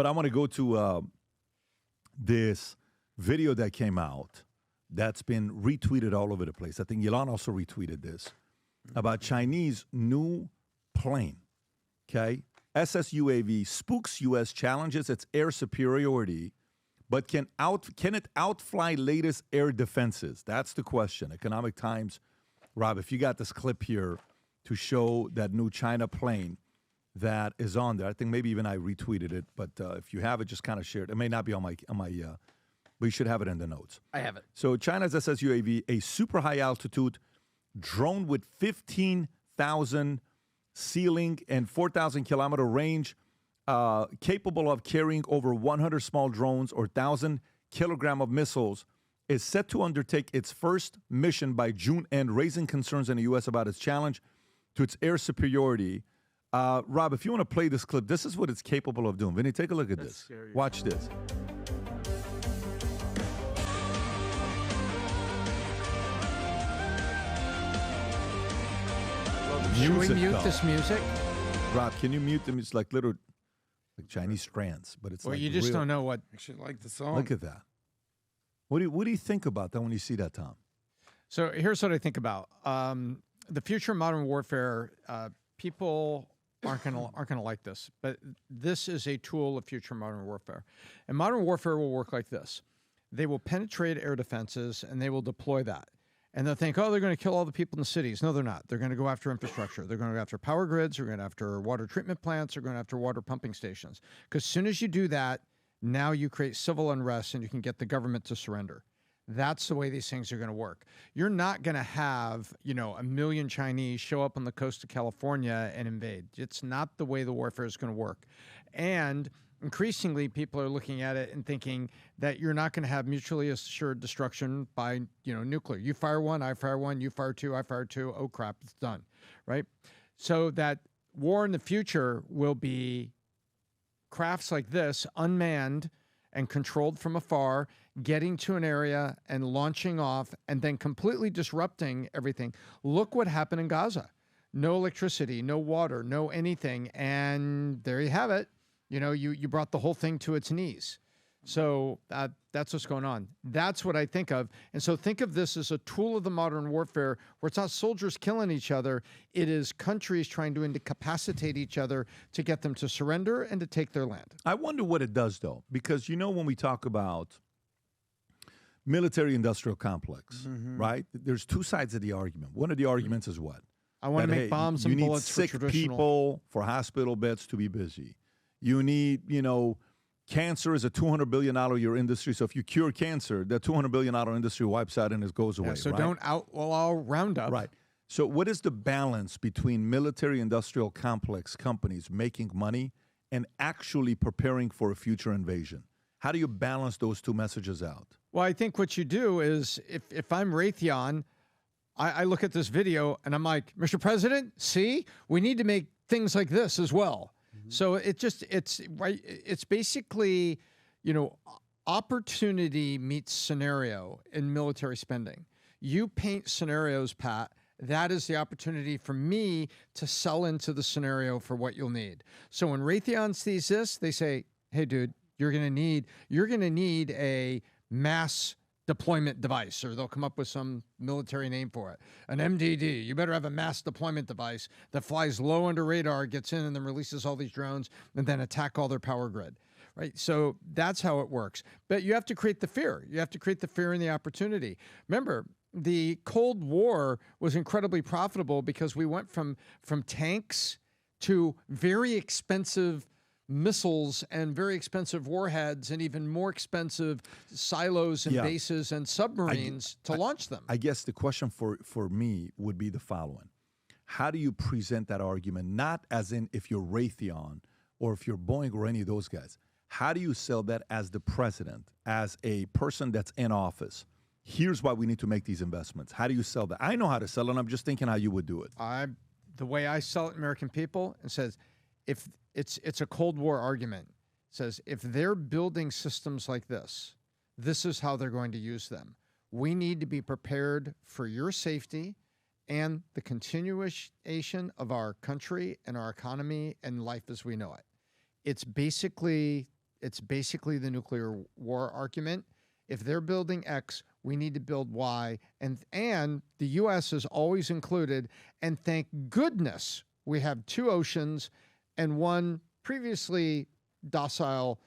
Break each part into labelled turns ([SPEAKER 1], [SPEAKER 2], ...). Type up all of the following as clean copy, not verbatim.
[SPEAKER 1] But I want to go to this video that came out that's been retweeted all over the place. I think Elon also retweeted this about Chinese new plane. Okay, SSUAV spooks U.S. challenges its air superiority, but can it outfly latest air defenses? That's the question. Economic Times, Rob, if you got this clip here to show that new China plane that is on there, I think maybe even I retweeted it, but if you have it, just kind of share it. It may not be on my, but you should have it in the notes.
[SPEAKER 2] I have it.
[SPEAKER 1] So China's SSUAV, a super high altitude drone with 15,000 ceiling and 4,000 kilometer range, capable of carrying over 100 small drones or 1,000 kilogram of missiles, is set to undertake its first mission by June end, raising concerns in the U.S. about its challenge to its air superiority. Rob, if you want to play this clip, this is what it's capable of doing. Vinny, take a look at this.
[SPEAKER 3] Scary.
[SPEAKER 1] Watch this.
[SPEAKER 2] Should we mute
[SPEAKER 1] though.
[SPEAKER 2] this music?
[SPEAKER 1] Rob, can you mute them? It's like little like Chinese strands, but it's
[SPEAKER 2] Well,
[SPEAKER 1] like
[SPEAKER 2] you just
[SPEAKER 1] real.
[SPEAKER 2] don't know what.
[SPEAKER 3] Actually, like the song.
[SPEAKER 1] Look at that. What do you think about that when you see that, Tom?
[SPEAKER 2] So here's what I think about the future of modern warfare. People aren't gonna like this, but this is a tool of future modern warfare, and modern warfare will work like this: they will penetrate air defenses and they will deploy that. And they'll think, oh, they're going to kill all the people in the cities. No, they're not. They're going to go after infrastructure. They're going to go after power grids. They're going to go after water treatment plants. They're going after water pumping stations. Because as soon as you do that, now you create civil unrest and you can get the government to surrender. That's the way these things are going to work. You're not going to have, a million Chinese show up on the coast of California and invade. It's not the way the warfare is going to work. And increasingly, people are looking at it and thinking that you're not going to have mutually assured destruction by, nuclear. You fire one, I fire one, you fire two, I fire two. Oh, crap, it's done, right? So that war in the future will be crafts like this, unmanned and controlled from afar, getting to an area and launching off and then completely disrupting everything. Look what happened in Gaza. No electricity, no water, no anything. And there you have it. You brought the whole thing to its knees. So that's what's going on. That's what I think of. And so think of this as a tool of the modern warfare where it's not soldiers killing each other. It is countries trying to incapacitate each other to get them to surrender and to take their land.
[SPEAKER 1] I wonder what it does, though, because, when we talk about military-industrial complex, right, there's two sides of the argument. One of the arguments is what?
[SPEAKER 2] I want to make bombs and bullets for
[SPEAKER 1] You need sick
[SPEAKER 2] traditional
[SPEAKER 1] people for hospital beds to be busy. You need, cancer is a $200 billion a year industry. So if you cure cancer, that $200 billion industry wipes out and it goes away.
[SPEAKER 2] So
[SPEAKER 1] right?
[SPEAKER 2] don't outlaw Roundup.
[SPEAKER 1] Right. So what is the balance between military-industrial complex companies making money and actually preparing for a future invasion? How do you balance those two messages out?
[SPEAKER 2] Well, I think what you do is if I'm Raytheon, I look at this video and I'm like, Mr. President, see, we need to make things like this as well. So it's basically, opportunity meets scenario in military spending. You paint scenarios, Pat. That is the opportunity for me to sell into the scenario for what you'll need. So when Raytheon sees this, they say, hey, dude, you're going to need a mass deployment device, or they'll come up with some military name for it. An MDD. You better have a mass deployment device that flies low under radar, gets in, and then releases all these drones, and then attack all their power grid. Right? So that's how it works. But you have to create the fear. You have to create the fear and the opportunity. Remember, the Cold War was incredibly profitable because we went from tanks to very expensive missiles and very expensive warheads and even more expensive silos and bases and submarines to launch them.
[SPEAKER 1] I guess the question for me would be the following. How do you present that argument, not as in if you're Raytheon or if you're Boeing or any of those guys? How do you sell that as the president, as a person that's in office? Here's why we need to make these investments. How do you sell that? I know how to sell it, and I'm just thinking how you would do it.
[SPEAKER 2] The way I sell it to American people, it says, if it's a Cold War argument. It says, if they're building systems like this, this is how they're going to use them. We need to be prepared for your safety and the continuation of our country and our economy and life as we know it. It's basically It's basically the nuclear war argument. If they're building X, we need to build Y. And the U.S. is always included. And thank goodness we have two oceans and one previously docile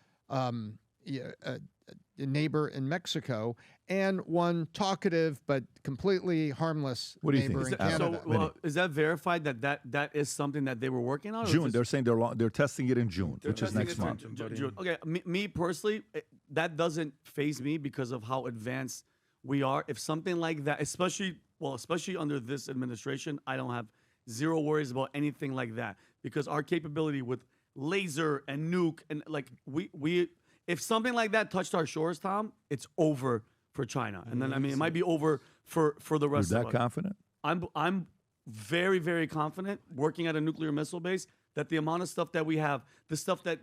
[SPEAKER 2] neighbor in Mexico and one talkative but completely harmless
[SPEAKER 1] What do you think?
[SPEAKER 2] neighbor
[SPEAKER 1] Is
[SPEAKER 2] in
[SPEAKER 1] that-
[SPEAKER 2] Canada.
[SPEAKER 3] Is that verified that is something that they were working on? or
[SPEAKER 1] June.
[SPEAKER 3] is
[SPEAKER 1] They're
[SPEAKER 3] this-
[SPEAKER 1] saying they're testing it in June, which is
[SPEAKER 3] testing
[SPEAKER 1] next
[SPEAKER 3] it for
[SPEAKER 1] month.
[SPEAKER 3] June. Okay, me personally, that doesn't faze me because of how advanced we are. If something like that, especially under this administration, I don't have zero worries about anything like that because our capability with laser and nuke and like we if something like that touched our shores, Tom, it's over for China. And then I mean it might be over for the rest
[SPEAKER 1] You're
[SPEAKER 3] of
[SPEAKER 1] that
[SPEAKER 3] us.
[SPEAKER 1] confident?
[SPEAKER 3] I'm very, very confident working at a nuclear missile base that the amount of stuff that we have, the stuff that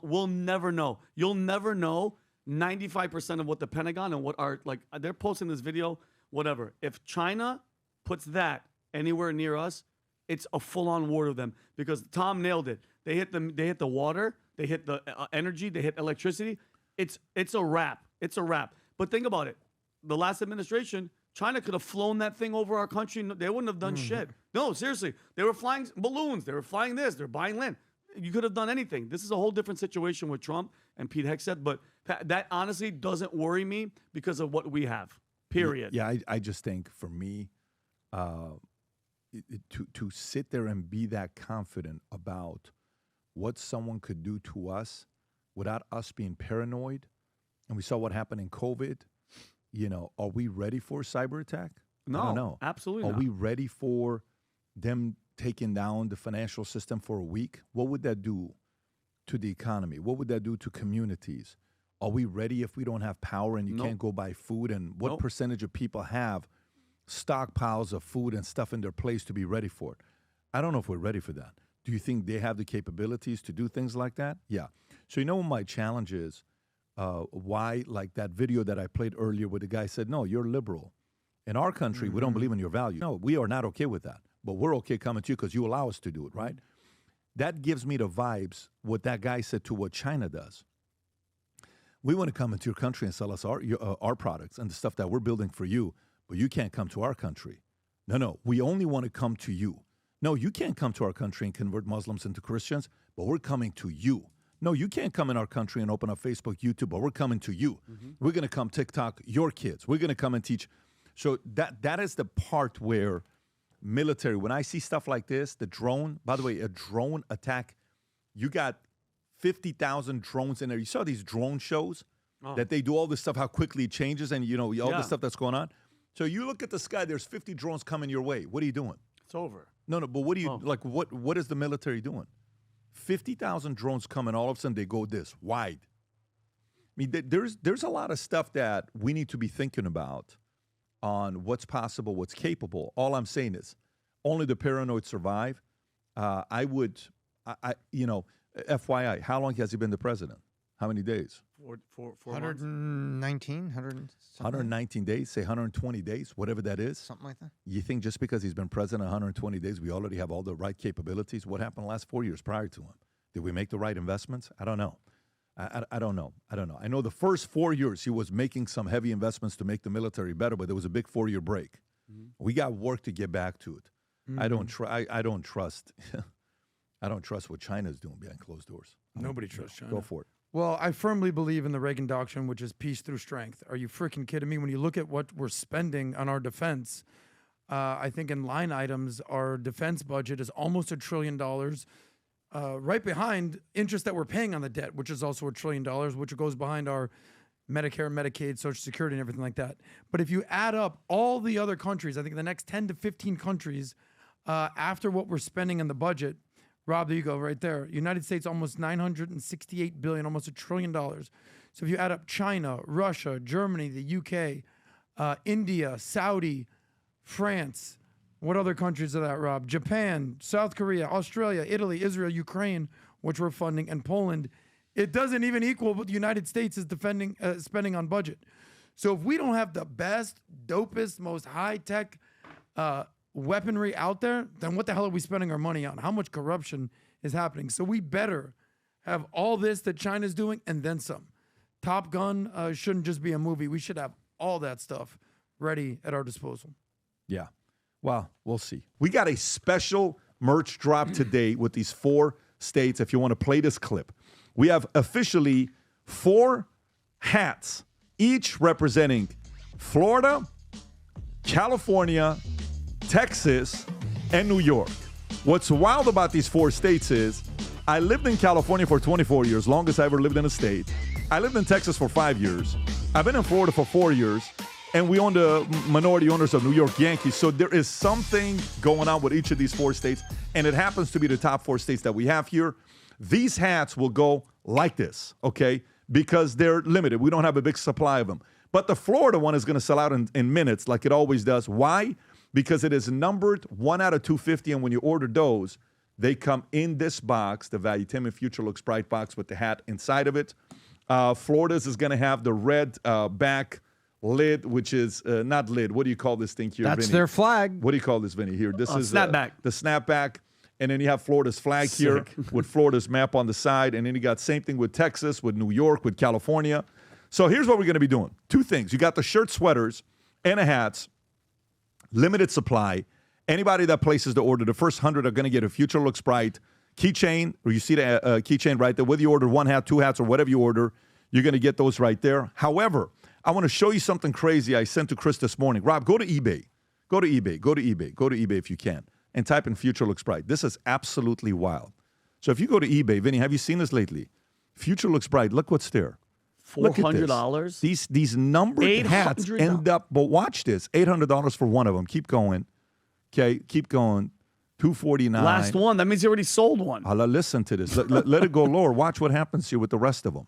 [SPEAKER 3] we'll never know. You'll never know 95% of what the Pentagon and what are like they're posting this video, whatever. If China puts that anywhere near us, it's a full-on war to them because Tom nailed it. They hit the water, they hit the energy, they hit electricity. It's a wrap. It's a wrap. But think about it. The last administration, China could have flown that thing over our country. They wouldn't have done shit. No, seriously. They were flying balloons. They were flying this. They're buying land. You could have done anything. This is a whole different situation with Trump and Pete Hegseth. But that honestly doesn't worry me because of what we have. Period.
[SPEAKER 1] Yeah, I just think for me, to sit there and be that confident about what someone could do to us without us being paranoid, and we saw what happened in COVID. You know, are we ready for a cyber attack?
[SPEAKER 3] No,
[SPEAKER 1] I don't know.
[SPEAKER 3] absolutely
[SPEAKER 1] Are
[SPEAKER 3] not.
[SPEAKER 1] we ready for them taking down the financial system for a week? What would that do to the economy? What would that do to communities? Are we ready if we don't have power and you
[SPEAKER 3] Nope.
[SPEAKER 1] can't go buy food? And what
[SPEAKER 3] Nope.
[SPEAKER 1] percentage of people have stockpiles of food and stuff in their place to be ready for it? I don't know if we're ready for that. Do you think they have the capabilities to do things like that? Yeah. So you know what my challenge is? Why, like that video that I played earlier where the guy said, no, you're liberal. In our country, we don't believe in your values. No, we are not okay with that. But we're okay coming to you because you allow us to do it, right? That gives me the vibes what that guy said to what China does. We want to come into your country and sell us our products and the stuff that we're building for you, but you can't come to our country. No, we only want to come to you. No, you can't come to our country and convert Muslims into Christians, but we're coming to you. No, you can't come in our country and open up Facebook, YouTube, but we're coming to you. We're going to come TikTok your kids. We're going to come and teach. So that is the part where military, when I see stuff like this, the drone, by the way, a drone attack, you got 50,000 drones in there. You saw these drone shows that they do all this stuff, how quickly it changes and, you know, all the stuff that's going on. So you look at the sky, there's 50 drones coming your way. What are you doing?
[SPEAKER 3] It's over.
[SPEAKER 1] No, but what do you, like, what is the military doing? 50,000 drones come and all of a sudden they go this wide. I mean, there's a lot of stuff that we need to be thinking about on what's possible, what's capable. All I'm saying is only the paranoid survive. FYI, how long has he been the president? How many days?
[SPEAKER 3] 4 months.
[SPEAKER 2] 119,
[SPEAKER 1] 119 days, say 120 days, whatever that is.
[SPEAKER 2] something like that.
[SPEAKER 1] You think just because he's been president 120 days, we already have all the right capabilities? What happened the last 4 years prior to him? Did we make the right investments? I don't know. I don't know. I know the first 4 years he was making some heavy investments to make the military better, but there was a big 4-year break. We got work to get back to it. I don't trust. I don't trust what China's doing behind closed doors.
[SPEAKER 4] Nobody trusts China.
[SPEAKER 1] Go for it.
[SPEAKER 4] Well, I firmly believe in the Reagan doctrine, which is peace through strength. Are you freaking kidding me? When you look at what we're spending on our defense, I think in line items, our defense budget is almost $1 trillion, right behind interest that we're paying on the debt, which is also $1 trillion, which goes behind our Medicare, Medicaid, Social Security, and everything like that. But if you add up all the other countries, I think the next 10 to 15 countries, after what we're spending in the budget, Rob, there you go, right there. United States, almost $968 billion, almost $1 trillion. So if you add up China, Russia, Germany, the UK, India, Saudi, France, what other countries are that, Rob? Japan, South Korea, Australia, Italy, Israel, Ukraine, which we're funding, and Poland. It doesn't even equal what the United States is spending on budget. So if we don't have the best, dopest, most high-tech weaponry out there, then what the hell are we spending our money on? How much corruption is happening? So we better have all this that China's doing and then some. Top Gun shouldn't just be a movie. We should have all that stuff ready at our disposal.
[SPEAKER 1] Yeah. Well, we'll see. We got a special merch drop today with these 4 states. If you want to play this clip, we have officially 4 hats, each representing Florida, California, Texas, and New York. What's wild about these 4 states is I lived in California for 24 years, longest I ever lived in a state. I lived in Texas for 5 years. I've been in Florida for 4 years. And we own the minority owners of New York Yankees. So there is something going on with each of these 4 states. And it happens to be the top 4 states that we have here. These hats will go like this, okay? Because they're limited. We don't have a big supply of them. But the Florida one is going to sell out in minutes like it always does. Why? Because it is numbered 1 out of 250. And when you order those, they come in this box, the Valuetainment Future Looks Bright box with the hat inside of it. Florida's is going to have the red back lid, which is not lid. What do you call this thing here,
[SPEAKER 2] That's
[SPEAKER 1] Vinny?
[SPEAKER 2] their flag.
[SPEAKER 1] What do you call this, Vinny? Here, this is
[SPEAKER 3] snapback.
[SPEAKER 1] The snapback, and then you have Florida's flag here with Florida's map on the side, and then you got same thing with Texas, with New York, with California. So here's what we're going to be doing. 2 things. You got the shirt, sweaters, and the hats. Limited supply. Anybody that places the order, the first 100 are going to get a Future Looks Bright keychain, or you see the keychain right there. Whether you order 1 hat, 2 hats, or whatever you order, you're going to get those right there. However, I want to show you something crazy I sent to Chris this morning. Rob, go to eBay. Go to eBay. Go to eBay. Go to eBay if you can. And type in Future Looks Bright. This is absolutely wild. So if you go to eBay, Vinny, have you seen this lately? Future Looks Bright. Look what's there.
[SPEAKER 3] $400.
[SPEAKER 1] These numbered hats end up, but watch this, $800 for one of them. Keep going. Okay, keep going. $249.
[SPEAKER 3] Last one. That means you already sold one.
[SPEAKER 1] Listen to this. Let it go lower. Watch what happens here with the rest of them.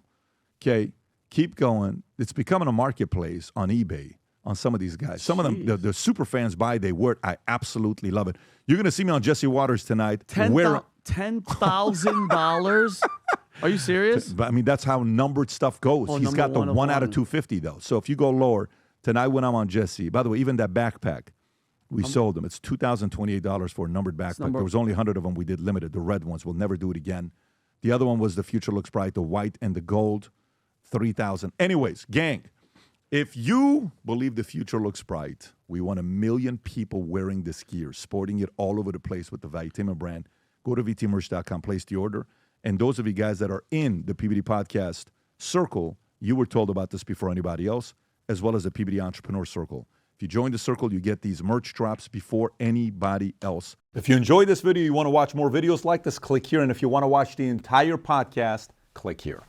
[SPEAKER 1] Okay. Keep going. It's becoming a marketplace on eBay on some of these guys. Some of them, the super fans buy, they wear it. I absolutely love it. You're going to see me on Jesse Waters tonight.
[SPEAKER 3] $10,000? Are you serious?
[SPEAKER 1] But I mean, that's how numbered stuff goes.
[SPEAKER 3] Oh,
[SPEAKER 1] He's got the 1 out of 250, though. So if you go lower, tonight when I'm on Jesse, by the way, even that backpack, we sold them. It's $2,028 for a numbered backpack. There was only 100 of them. We did limited. The red ones. We'll never do it again. The other one was the Future Looks Bright, the white and the gold. 3,000. Anyways, gang, if you believe the future looks bright, we want 1 million people wearing this gear, sporting it all over the place with the Valuetainment brand. Go to vtmerch.com, place the order. And those of you guys that are in the PBD Podcast Circle, you were told about this before anybody else, as well as the PBD Entrepreneur Circle. If you join the circle, you get these merch drops before anybody else. If you enjoyed this video, you want to watch more videos like this, click here. And if you want to watch the entire podcast, click here.